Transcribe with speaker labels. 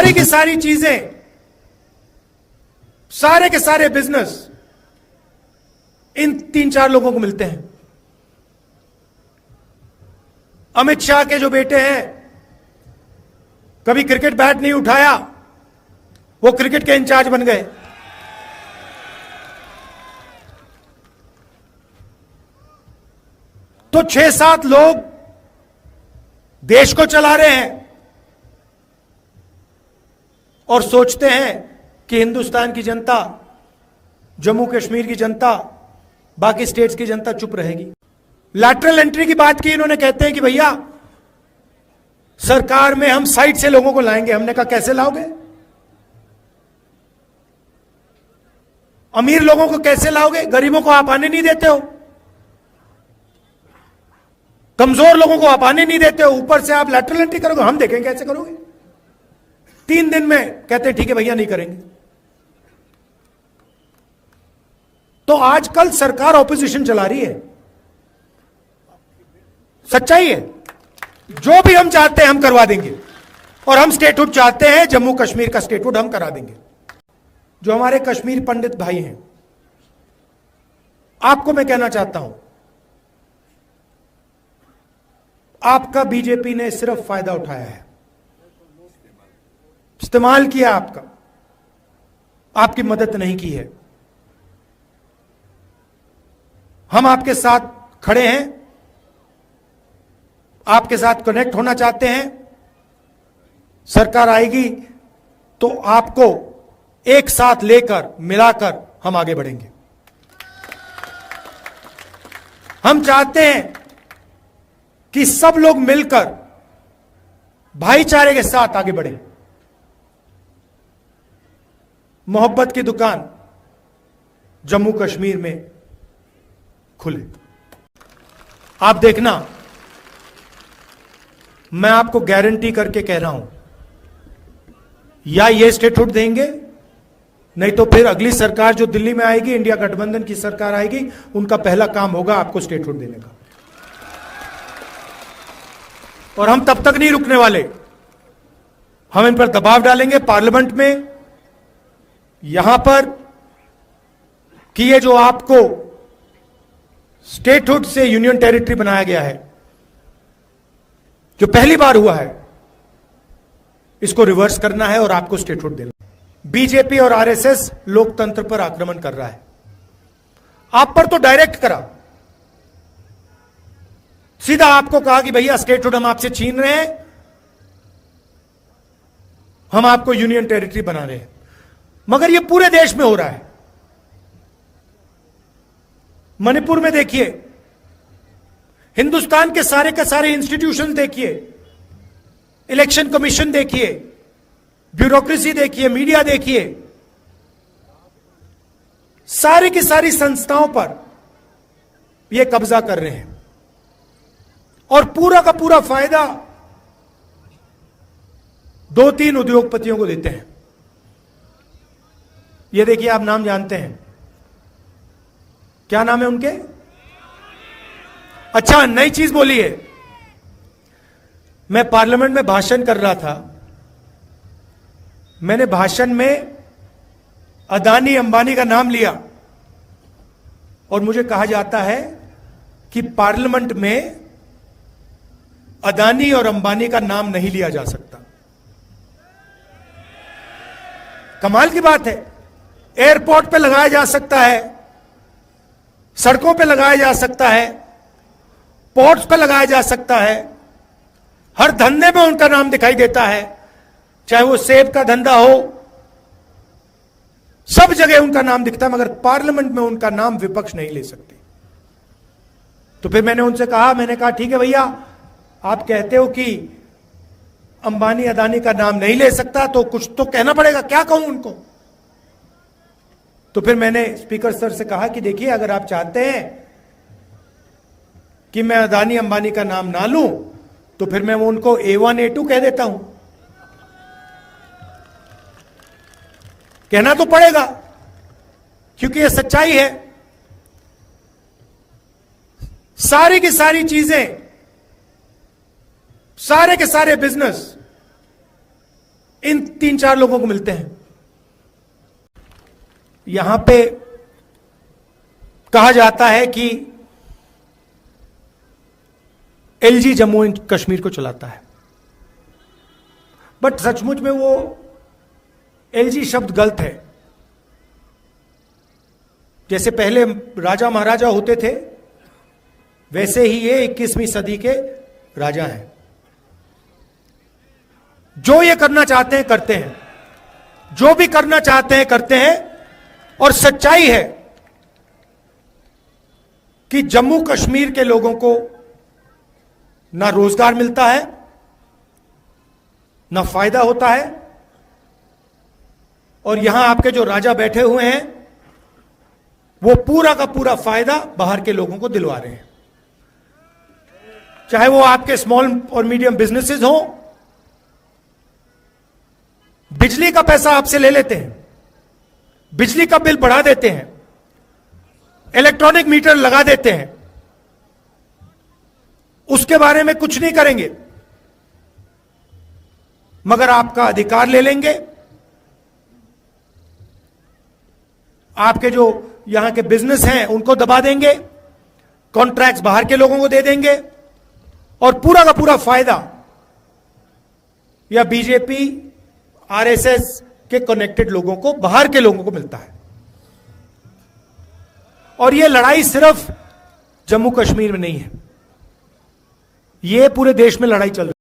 Speaker 1: सारी की सारी चीजें, सारे के सारे बिजनेस इन 3-4 लोगों को मिलते हैं। अमित शाह के जो बेटे हैं, कभी क्रिकेट बैट नहीं उठाया, वो क्रिकेट के इंचार्ज बन गए। तो 6-7 लोग देश को चला रहे हैं और सोचते हैं कि हिंदुस्तान की जनता, जम्मू कश्मीर की जनता, बाकी स्टेट्स की जनता चुप रहेगी। लैटरल एंट्री की बात की इन्होंने, कहते हैं कि भैया सरकार में हम साइड से लोगों को लाएंगे। हमने कहा कैसे लाओगे? अमीर लोगों को कैसे लाओगे? गरीबों को आप आने नहीं देते हो, कमजोर लोगों को आप आने नहीं देते हो, ऊपर से आप लैटरल एंट्री करोगे। हम देखेंगे कैसे करोगे। 3 दिन में कहते हैं ठीक है भैया नहीं करेंगे। तो आजकल सरकार ऑपोजिशन चला रही है, सच्चाई है। जो भी हम चाहते हैं हम करवा देंगे, और हम स्टेटहुड चाहते हैं, जम्मू कश्मीर का स्टेटहुड हम करा देंगे। जो हमारे कश्मीर पंडित भाई हैं, आपको मैं कहना चाहता हूं, आपका बीजेपी ने सिर्फ फायदा उठाया है, इस्तेमाल किया आपका, आपकी मदद नहीं की है। हम आपके साथ खड़े हैं, आपके साथ कनेक्ट होना चाहते हैं। सरकार आएगी तो आपको एक साथ लेकर, मिलाकर हम आगे बढ़ेंगे। हम चाहते हैं कि सब लोग मिलकर भाईचारे के साथ आगे बढ़ें। मोहब्बत की दुकान जम्मू कश्मीर में खुले। आप देखना, मैं आपको गारंटी करके कह रहा हूं, या ये स्टेटहुड देंगे, नहीं तो फिर अगली सरकार जो दिल्ली में आएगी, इंडिया गठबंधन की सरकार आएगी, उनका पहला काम होगा आपको स्टेटहुड देने का। और हम तब तक नहीं रुकने वाले। हम इन पर दबाव डालेंगे पार्लियामेंट में, यहां पर, कि ये जो आपको स्टेटहुड से यूनियन टेरिटरी बनाया गया है, जो पहली बार हुआ है, इसको रिवर्स करना है और आपको स्टेटहुड देना। बीजेपी और आरएसएस लोकतंत्र पर आक्रमण कर रहा है। आप पर तो डायरेक्ट करा, सीधा आपको कहा कि भैया स्टेटहुड हम आपसे छीन रहे हैं, हम आपको यूनियन टेरिटरी बना रहे हैं। मगर यह पूरे देश में हो रहा है। मणिपुर में देखिए, हिंदुस्तान के सारे इंस्टीट्यूशन देखिए, इलेक्शन कमीशन देखिए, ब्यूरोक्रेसी देखिए, मीडिया देखिए, सारी की सारी संस्थाओं पर यह कब्जा कर रहे हैं और पूरा का पूरा फायदा 2-3 उद्योगपतियों को देते हैं। ये देखिए, आप नाम जानते हैं, क्या नाम है उनके? अच्छा, नई चीज बोली है। मैं पार्लियामेंट में भाषण कर रहा था, मैंने भाषण में अदानी अंबानी का नाम लिया और मुझे कहा जाता है कि पार्लियामेंट में अदानी और अंबानी का नाम नहीं लिया जा सकता। कमाल की बात है। एयरपोर्ट पे लगाया जा सकता है, सड़कों पे लगाया जा सकता है, पोर्ट्स पे लगाया जा सकता है, हर धंधे में उनका नाम दिखाई देता है, चाहे वो सेब का धंधा हो, सब जगह उनका नाम दिखता है, मगर पार्लियामेंट में उनका नाम विपक्ष नहीं ले सकते। तो फिर मैंने उनसे कहा, मैंने कहा ठीक है भैया, आप कहते हो कि अंबानी अदानी का नाम नहीं ले सकता, तो कुछ तो कहना पड़ेगा, क्या कहूं उनको? तो फिर मैंने स्पीकर सर से कहा कि देखिए, अगर आप चाहते हैं कि मैं अदानी अंबानी का नाम ना लूं, तो फिर मैं उनको A1 A2 कह देता हूं। कहना तो पड़ेगा, क्योंकि यह सच्चाई है। सारी की सारी चीजें, सारे के सारे बिजनेस इन 3-4 लोगों को मिलते हैं। यहां पे कहा जाता है कि एलजी जम्मू एंड कश्मीर को चलाता है, बट सचमुच में वो एलजी शब्द गलत है। जैसे पहले राजा महाराजा होते थे, वैसे ही ये 21वीं सदी के राजा हैं। जो ये करना चाहते हैं करते हैं, जो भी करना चाहते हैं करते हैं। और सच्चाई है कि जम्मू कश्मीर के लोगों को ना रोजगार मिलता है, ना फायदा होता है, और यहां आपके जो राजा बैठे हुए हैं वो पूरा का पूरा फायदा बाहर के लोगों को दिलवा रहे हैं। चाहे वो आपके स्मॉल और मीडियम बिजनेसेस हो, बिजली का पैसा आपसे ले लेते हैं, बिजली का बिल बढ़ा देते हैं, इलेक्ट्रॉनिक मीटर लगा देते हैं, उसके बारे में कुछ नहीं करेंगे, मगर आपका अधिकार ले लेंगे। आपके जो यहां के बिजनेस हैं उनको दबा देंगे, कॉन्ट्रैक्ट्स बाहर के लोगों को दे देंगे, और पूरा का पूरा फायदा या बीजेपी आरएसएस के कनेक्टेड लोगों को, बाहर के लोगों को मिलता है। और यह लड़ाई सिर्फ जम्मू कश्मीर में नहीं है, यह पूरे देश में लड़ाई चल रही है।